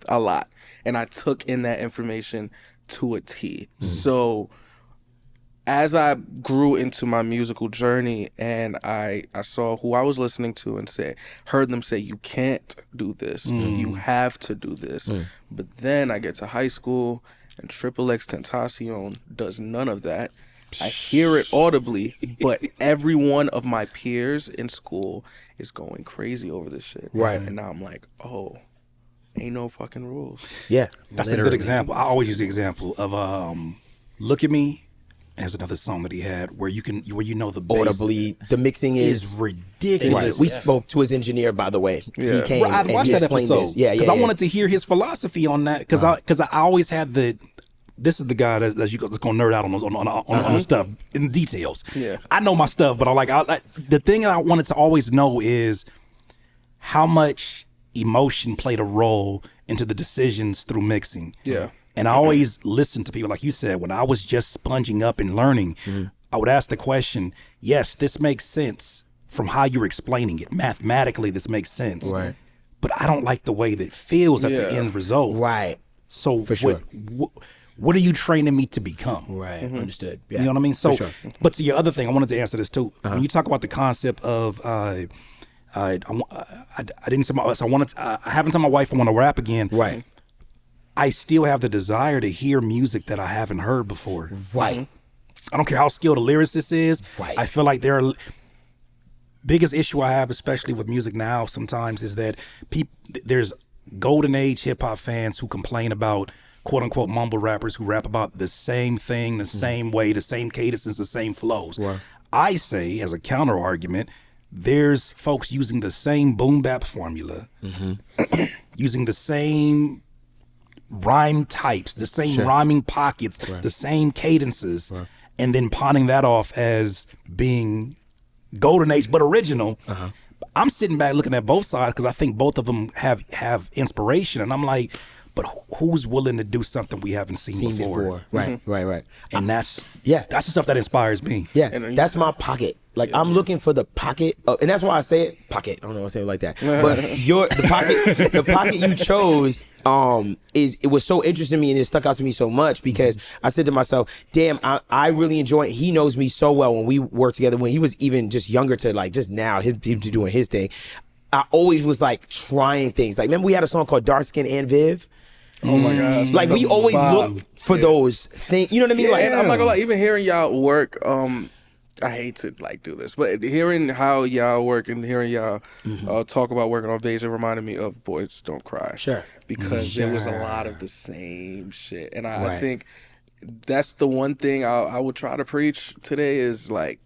a lot, and I took in that information to a T. So as I grew into my musical journey and I saw who I was listening to and heard them say, you can't do this, you have to do this. But then I get to high school and XXX Tentacion does none of that. I hear it audibly, but every one of my peers in school is going crazy over this shit. And now I'm like, oh, ain't no fucking rules. That's a good example. I always use the example of Look at Me. There's another song that he had where you know the bass audibly. The mixing is ridiculous. We spoke to his engineer, by the way. He came I watched that episode. This. Because I wanted to hear his philosophy on that. Because I always had this is the guy that's going to nerd out on the stuff in the details. I know my stuff, but the thing that I wanted to always know is how much emotion played a role into the decisions through mixing. And I always listened to people, like you said, when I was just sponging up and learning, I would ask the question, yes, this makes sense from how you're explaining it. Mathematically, this makes sense. Right. But I don't like the way that it feels at the end result. Right. So For sure. what are you training me to become? Right. Understood. Yeah. You know what I mean? So, sure. but to your other thing, I wanted to answer this too. When you talk about the concept of, I didn't say my, so I haven't told my wife I want to rap again. Right. I still have the desire to hear music that I haven't heard before. Right. I don't care how skilled a lyricist is. Right. I feel like biggest issue I have, especially with music now sometimes, is that there's golden age hip hop fans who complain about quote unquote mumble rappers who rap about the same thing, the same way, the same cadences, the same flows. Wow. I say, as a counter argument, there's folks using the same boom bap formula, using the same rhyme types, the same rhyming pockets, the same cadences, and then pawning that off as being golden age but original. I'm sitting back looking at both sides because I think both of them have inspiration, and I'm like, but who's willing to do something we haven't seen before? Right. And that's Yeah. that's the stuff that inspires me. Yeah, And that's my pocket. Like I'm looking for the pocket, and that's why I say it pocket. I don't know why I say it like that, but the pocket you chose it was so interesting to me, and it stuck out to me so much because I said to myself, "Damn, I really enjoy it." He knows me so well when we worked together when he was even just younger to like just now him doing his thing. I always was like trying things. Like remember we had a song called Dark Skin and Viv. Oh my gosh. Like we always look for those things. You know what I mean? Like And I'm not gonna lie, even hearing y'all work, I hate to like do this, but hearing how y'all work and hearing y'all talk about working on Beige, it reminded me of Boys Don't Cry. Sure. Because there was a lot of the same shit. And I think that's the one thing I would try to preach today is like,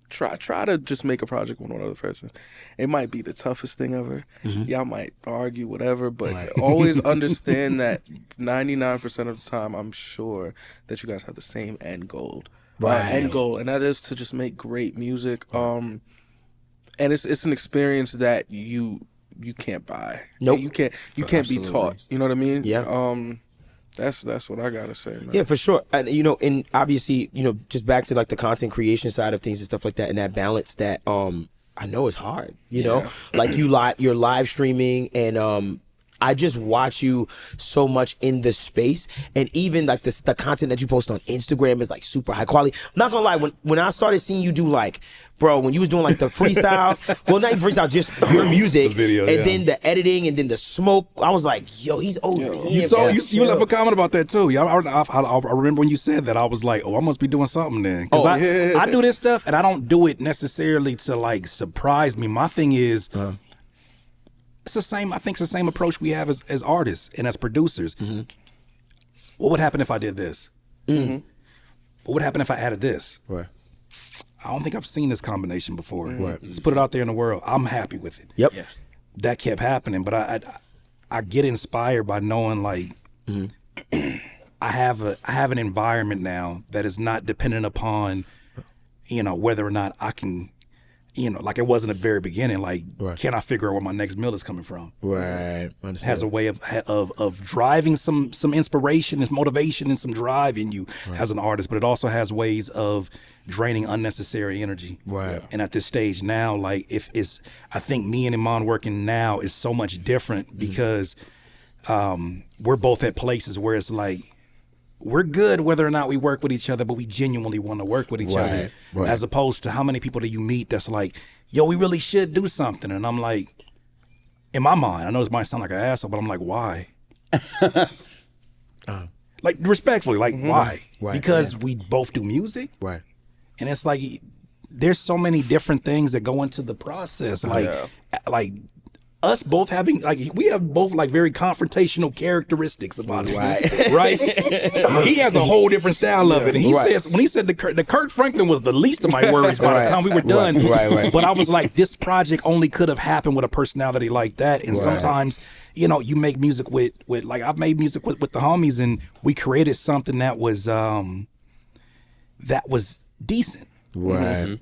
try to just make a project with one other person. It might be the toughest thing ever. Y'all might argue, whatever, but always understand that 99% of the time, I'm sure that you guys have the same end goal. End goal, and that is to just make great music. And it's an experience that you can't buy. Nope. You can't be taught. You know what I mean? Yeah. That's what I gotta say, man. Yeah, for sure. And and obviously, just back to like the content creation side of things and stuff like that, and that balance that I know is hard. You know, like you're live streaming, and I just watch you so much in the space, and even like the content that you post on Instagram is like super high quality. I'm not gonna lie, when I started seeing you do like, bro, when you was doing like the freestyles, well not even freestyle, just your music, The video, and then the editing, and then the smoke, I was like, yo, he's OD. You left a comment about that too. I remember when you said that. I was like, oh, I must be doing something then. Because I do this stuff, and I don't do it necessarily to like surprise me. My thing is, it's the same. I think it's the same approach we have as artists and as producers. What would happen if I did this? What would happen if I added this? Right. I don't think I've seen this combination before. Let's put it out there in the world. I'm happy with it. Yep. That kept happening, but I get inspired by knowing like I have an environment now that is not dependent upon whether or not I can. Like it was in the very beginning. Like, can I figure out where my next meal is coming from? Right. It has a way of driving some inspiration and motivation and some drive in you as an artist, but it also has ways of draining unnecessary energy. Right. And at this stage now, like I think me and Iman working now is so much different because we're both at places where it's like, we're good whether or not we work with each other, but we genuinely want to work with each other. Right. As opposed to how many people do you meet that's like, yo, we really should do something. And I'm like, in my mind, I know this might sound like an asshole, but I'm like, why? Like, respectfully, like, why? Right. Because we both do music. Right. And it's like, there's so many different things that go into the process. Like us both having, like, we have both like very confrontational characteristics about it. Right. He has a whole different style of it. And he says, when he said the Kurt Franklin was the least of my worries by the time we were done. Right. But I was like, this project only could have happened with a personality like that. And sometimes, you make music with like, I've made music with the homies, and we created something that was decent. Right.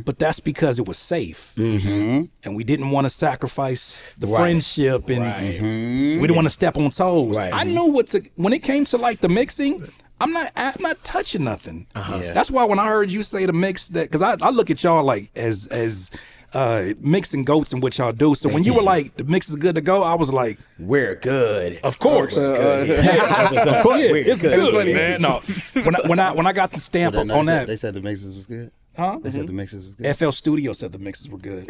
But that's because it was safe. And we didn't want to sacrifice the friendship, and we didn't want to step on toes. Right. I knew when it came to like the mixing, I'm not touching nothing. Yeah. That's why when I heard you say the mix, that because I look at y'all like as mixing goats and what y'all do. So when you were like the mix is good to go, I was like, we're good. of course, Of course, it's good, man. No, when I got the stamp Well, on that, they said the mixes was good. huh? They said the mixes was good. FL Studio said the mixes were good.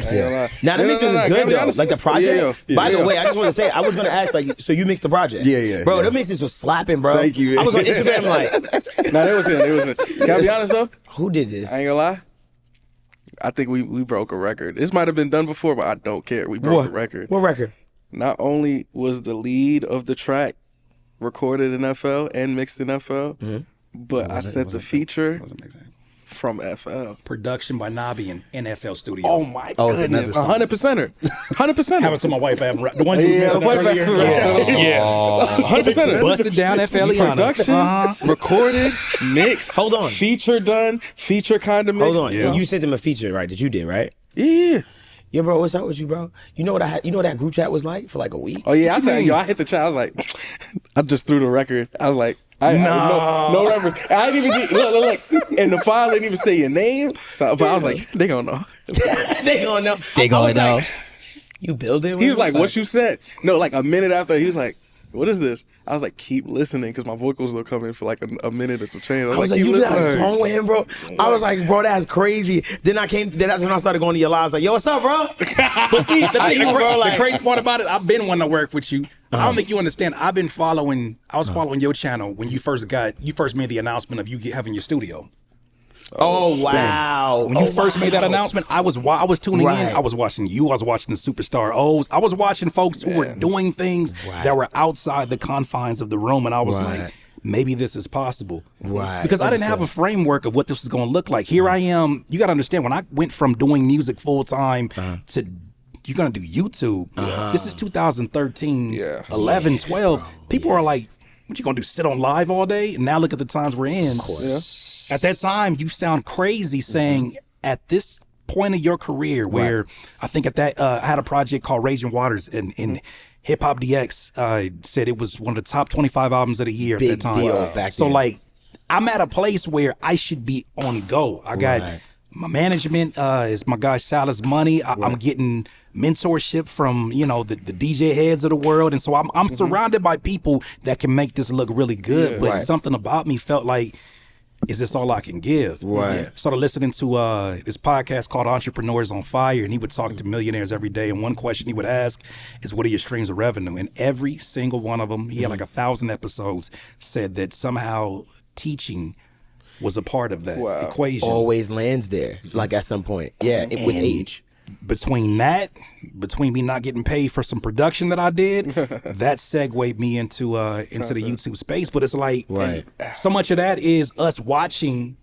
Now the mixes is good though. Like the project. Yeah. By the way, I just want to say, I was gonna ask, like, so you mixed the project? Yeah. Bro, the mixes was slapping, bro. Thank you. I was on Instagram like, Nah, they was in. Can I be honest though? who did this? I ain't gonna lie. I think we broke a record. This might have been done before, but I don't care. We broke a record. What record? Not only was the lead of the track recorded in FL and mixed in FL, but I sent the feature from FL. Production by Nobby and NFL Studio. Oh my Oh, it's goodness, another 100%, 100%. Happened to my wife. I haven't the one you mentioned earlier. Yeah, 100%. Busted down FL Production, recorded, mixed. Hold on. Feature done, feature kind of mixed. Hold on. Yeah. You sent them a feature, right? That you did, right? Yeah. Yeah, bro. What's up with you, bro? You know what you know what that group chat was like for like a week? Oh yeah, I said, yo, I hit the chat. I was like, I just threw the record. I was like, no reference. I didn't even look, and the file didn't even say your name. So, but I was like, they gonna know. They gonna know. They gonna know. You building? He was like, what you said? No, like a minute after, he was like, what is this? I was like, keep listening, because my vocals will come in for like a minute or some change. I was like, keep you got a listening. song with him, bro? I was like, bro, that's crazy. Then that's when I started going to your live. I was like, yo, what's up, bro? But see, the thing, bro, like- the crazy part about it, I've been wanting to work with you. I don't think you understand. I was following your channel when you first made the announcement of you having your studio. Oh, wow. When you first made that announcement, I was tuning Right. in. I was watching you. I was watching the Superstar O's. I was watching folks who were doing things that were outside the confines of the room, and I was like, maybe this is possible. Right. Because I didn't have a framework of what this was going to look like. Here I am. You got to understand, when I went from doing music full time to you're going to do YouTube. This is 2013, 11, 12. People are like, what you gonna do, sit on live all day? And now look at the times we're in. At that time, you sound crazy saying at this point of your career where I think at that I had a project called Raging Waters and Hip Hop DX said it was one of the top 25 albums of the year Big at that time. deal back so then. like I'm at a place where I should be on go. I got my management is my guy Salas Money. I'm getting mentorship from the DJ heads of the world, and so I'm surrounded by people that can make this look really good. But something about me felt like, is this all I can give? Started listening to this podcast called Entrepreneurs on Fire, and he would talk to millionaires every day, and one question he would ask is, what are your streams of revenue? And every single one of them, he had like 1,000 episodes, said that somehow teaching was a part of that equation. Always lands there, like at some point. Yeah, with age. Between me not getting paid for some production that I did, that segued me into the YouTube space. But it's like so much of that is us watching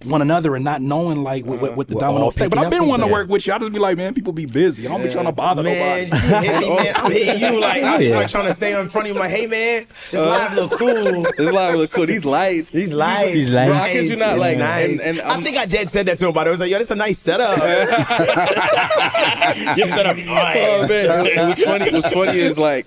one another and not knowing like what the domino effect. But I've been wanting to work with you. I just be like, man, people be busy. I don't be trying to bother Man, nobody. you hit me, man. I'm hitting you like I'm just like trying to stay in front of you. Like, hey, man, this live look cool. This live look cool. These lights. These lights. Bro, I kid you not, It's like, nice. and I think I dead said that to him, but I was like, yo, this is a nice setup. Your setup. Oh, man. What's funny is like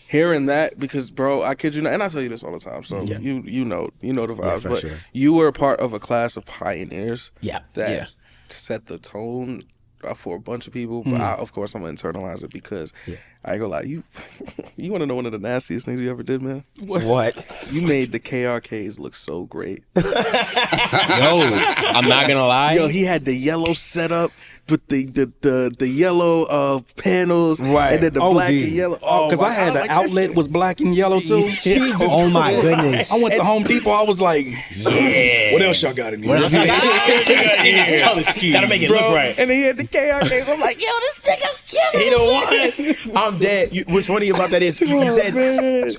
hearing that, because bro, I kid you not, and I tell you this all the time, so you know the vibes, but you were a part of a class of pioneers that set the tone for a bunch of people. But of course I'm gonna internalize it, because I ain't gonna lie, you want to know one of the nastiest things you ever did, man? What? You made the KRKs look so great. Yo, I'm not gonna lie. Yo, he had the yellow setup with the yellow panels, and then the black and yellow. Oh, because I had the outlet was black and yellow too. Jesus Oh my goodness. I went to Home Depot. I was like, what else y'all got in here? Gotta make it look right. And then he had the KRKs. I'm like, yo, this nigga killing. He the one. I'm dead. What's funny about that is you said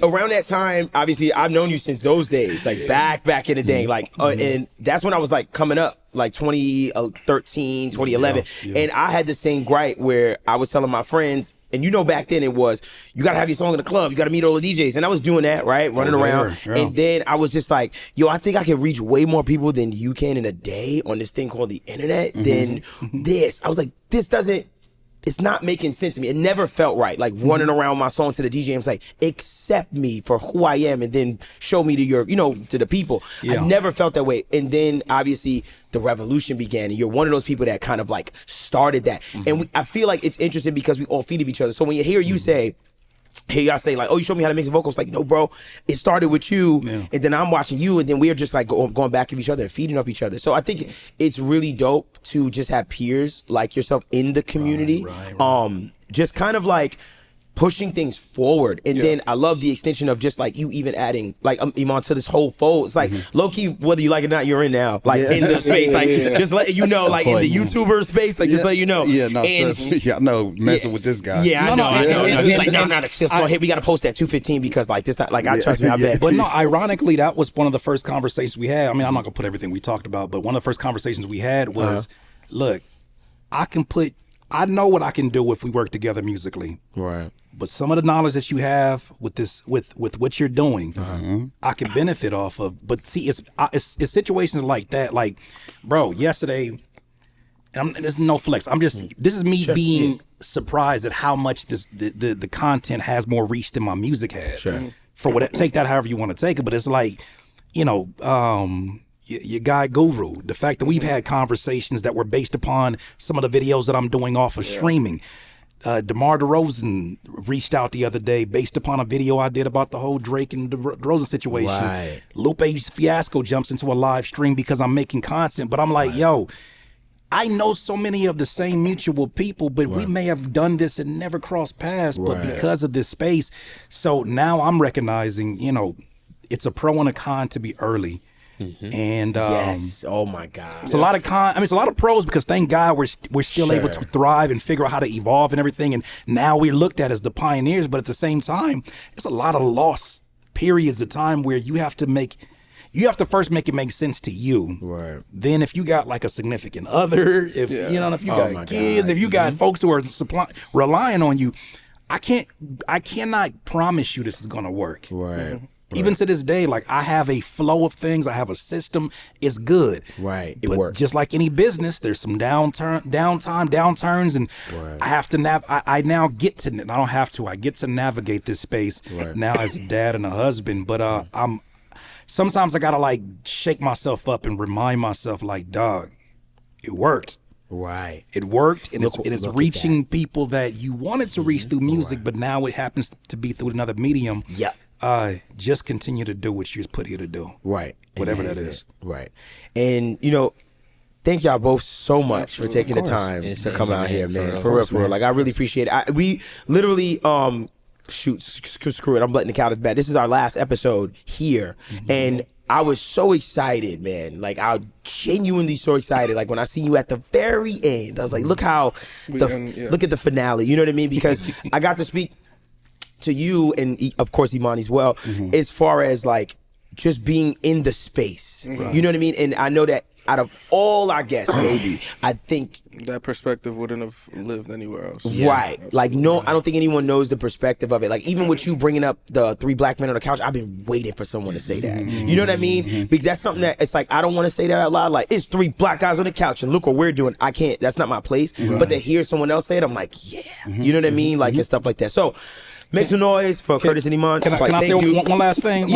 around that time. Obviously, I've known you since those days, like back in the day, like, and that's when I was like coming up, like 2013, 2011, and I had the same gripe where I was telling my friends, and back then it was, you gotta have your song in the club, you gotta meet all the DJs, and I was doing that, right, running around, and then I was just like, yo, I think I can reach way more people than you can in a day on this thing called the internet than this. I was like, this doesn't it's not making sense to me. It never felt right. Like running around my song to the DJ, I'm like, accept me for who I am, and then show me to your, to the people. I never felt that way. And then obviously the revolution began, and you're one of those people that kind of like started that. And I feel like it's interesting because we all feed each other. So when you hear you say, hey, y'all say like, oh, you showed me how to mix vocals. Like, no, bro, it started with you, and then I'm watching you, and then we're just like going back at each other and feeding off each other. So I think it's really dope to just have peers like yourself in the community, right. Just kind of like pushing things forward. And then I love the extension of just like you even adding like Iman to this whole fold. It's like low key, whether you like it or not, you're in now, like in the space, like just letting you know, like in the YouTuber space, like just let you know. Yeah, no, trust me. I know messing with this guy. Yeah, I know. He's like, no, let's go ahead. We got to post at 2:15 because like this time, like I trust me, I bet. But no, ironically, that was one of the first conversations we had. I mean, I'm not gonna put everything we talked about, but one of the first conversations we had was, look, I know what I can do if we work together musically. Right. But some of the knowledge that you have with this, with what you're doing, I can benefit off of. But see, it's situations like that. Like, bro, yesterday, there's no flex. This is me being surprised at how much the content has more reach than my music has. Sure. Take that however you want to take it. But it's like, your guy Guru, the fact that we've had conversations that were based upon some of the videos that I'm doing off of streaming. DeMar DeRozan reached out the other day based upon a video I did about the whole Drake and DeRozan situation. Right. Lupe's Fiasco jumps into a live stream because I'm making content, but I'm like, yo, I know so many of the same mutual people, but we may have done this and never crossed paths, but because of this space. So now I'm recognizing, it's a pro and a con to be early. And yes, oh my God, it's a lot of it's a lot of pros because thank God we're still able to thrive and figure out how to evolve and everything, and now we're looked at as the pioneers. But at the same time, it's a lot of lost periods of time where you have to first make it make sense to you. Right. Then if you got like a significant other, if if you got kids, if you got folks who are relying on you, I cannot promise you this is gonna work. Right. Even to this day, like I have a flow of things, I have a system. It's good, right? It works. Just like any business, there's some downturns, and I have to I now get to. I don't have to. I get to navigate this space now as a dad and a husband. But sometimes I gotta like shake myself up and remind myself, like, dog, it worked. Right. It worked, and it's reaching people that you wanted to reach through music, but now it happens to be through another medium. Yeah. Just continue to do what you're put here to do. Right. Whatever that is. Right. And, thank y'all both so much for taking the time to come out here, man. For real. Like, I really appreciate it. We literally, screw it. I'm letting the count back. This is our last episode here. And I was so excited, man. Like, I was genuinely so excited. Like, when I seen you at the very end, I was like, look at the finale. You know what I mean? Because I got to speak to you and of course Iman as well, as far as like just being in the space. You know what I mean? And I know that out of all our guests, maybe I think that perspective wouldn't have lived anywhere else. Right. Like I don't think anyone knows the perspective of it. Like even with you bringing up the 3 black men on the couch, I've been waiting for someone to say that. You know what I mean? Because that's something that it's like I don't want to say that out loud. Like it's 3 black guys on the couch and look what we're doing. I can't. That's not my place. But to hear someone else say it, I'm like, yeah. You know what I mean? Like and stuff like that. So. Make some noise for Curtis and Iman. Can I say one last thing?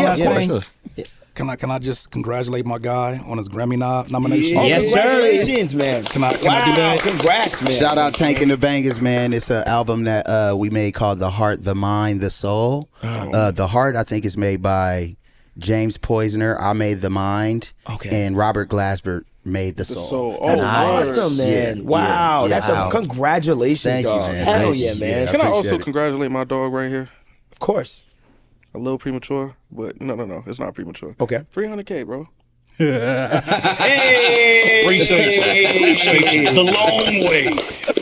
Can I just congratulate my guy on his Grammy nomination? Yes, congratulations, man. Can I do that? Congrats, man. Shout out Tank and the Bangers, man. It's an album that we made called The Heart, The Mind, The Soul. The Heart, I think, is made by James Poisoner. I made The Mind. Okay. And Robert Glasper made The Soul. That's awesome, man. Wow. That's congratulations, Thank dog. you, man. Hell yeah, man. Can I also congratulate my dog right here? Of course. A little premature, but no, it's not premature. Okay. 300K, bro. Hey! Appreciate you. The long way.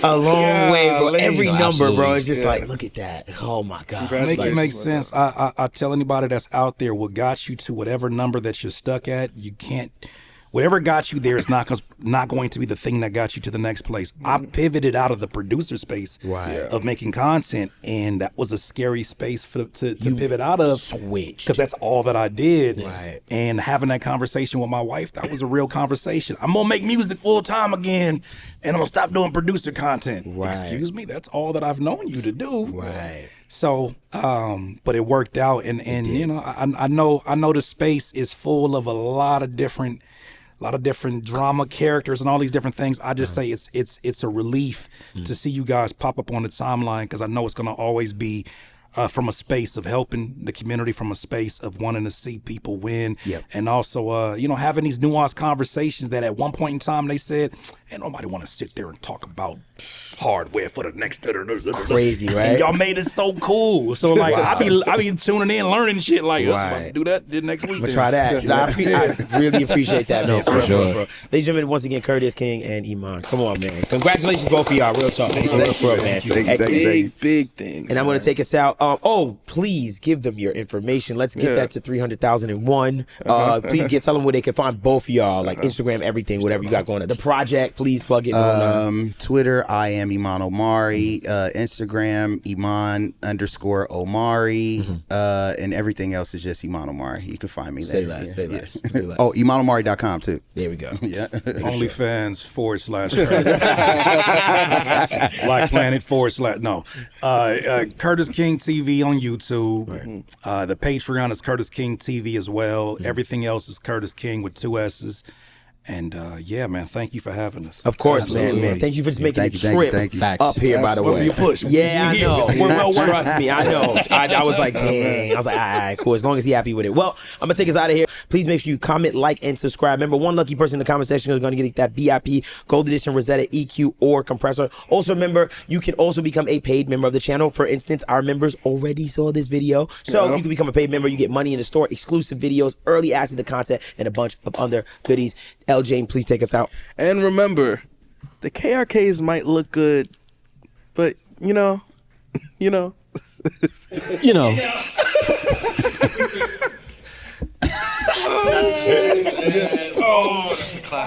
A long way, bro. Every number, bro, is just like, look at that. Oh, my God. Make it make sense. I tell anybody that's out there, what got you to whatever number that you're stuck at, you can't. whatever got you there is not going to be the thing that got you to the next place. I pivoted out of the producer space of making content, and that was a scary space to pivot out of. Switch. Because that's all that I did. Right. And having that conversation with my wife, that was a real conversation. I'm gonna make music full time again, and I'm gonna stop doing producer content. Right. Excuse me, that's all that I've known you to do. Right. So, but it worked out, and you know, I know the space is full of a lot of different drama characters and all these different things. I just say it's a relief to see you guys pop up on the timeline, because I know it's gonna always be from a space of helping the community, from a space of wanting to see people win, and also you know, having these nuanced conversations that at one point in time they said, ain't nobody want to sit there and talk about hardware for the next crazy, right? And y'all made it so cool. So like, I be tuning in, learning shit. Like, I'm about to do that next week. I'm gonna try that. I really appreciate that, man. For sure. Ladies and gentlemen, once again, Curtis King and Iman. Come on, man. Congratulations, both of y'all. Real talk. Thank you, man. Big things. And I'm gonna take us out. Please give them your information. Let's get that to 300,001. Please tell them where they can find both of y'all, like Instagram, everything, whatever you got going on. The project, please plug it. Twitter, I am Iman Omari. Instagram, Iman_Omari. And everything else is just Iman Omari. You can find me there. Say less. Oh, ImanOmari.com too. There we go. Yeah. OnlyFans / Black Planet / no. Curtis King TV on YouTube. The Patreon is Curtis King TV as well. Everything else is Curtis King with 2 S's. And yeah, man, thank you for having us. Of course, man. Thank you for just making the trip up here, by the way. You push. Yeah, I know. Trust me, I know. I was like, dang. I was like, all right, cool. As long as he's happy with it. Well, I'm going to take us out of here. Please make sure you comment, like, and subscribe. Remember, one lucky person in the comment section is going to get that VIP Gold Edition Rosetta EQ or compressor. Also, remember, you can also become a paid member of the channel. For instance, our members already saw this video. So you can become a paid member. You get money in the store, exclusive videos, early access to content, and a bunch of other goodies. L. Jane, please take us out. And remember, the KRKs might look good, but you know. Oh, that's a classic.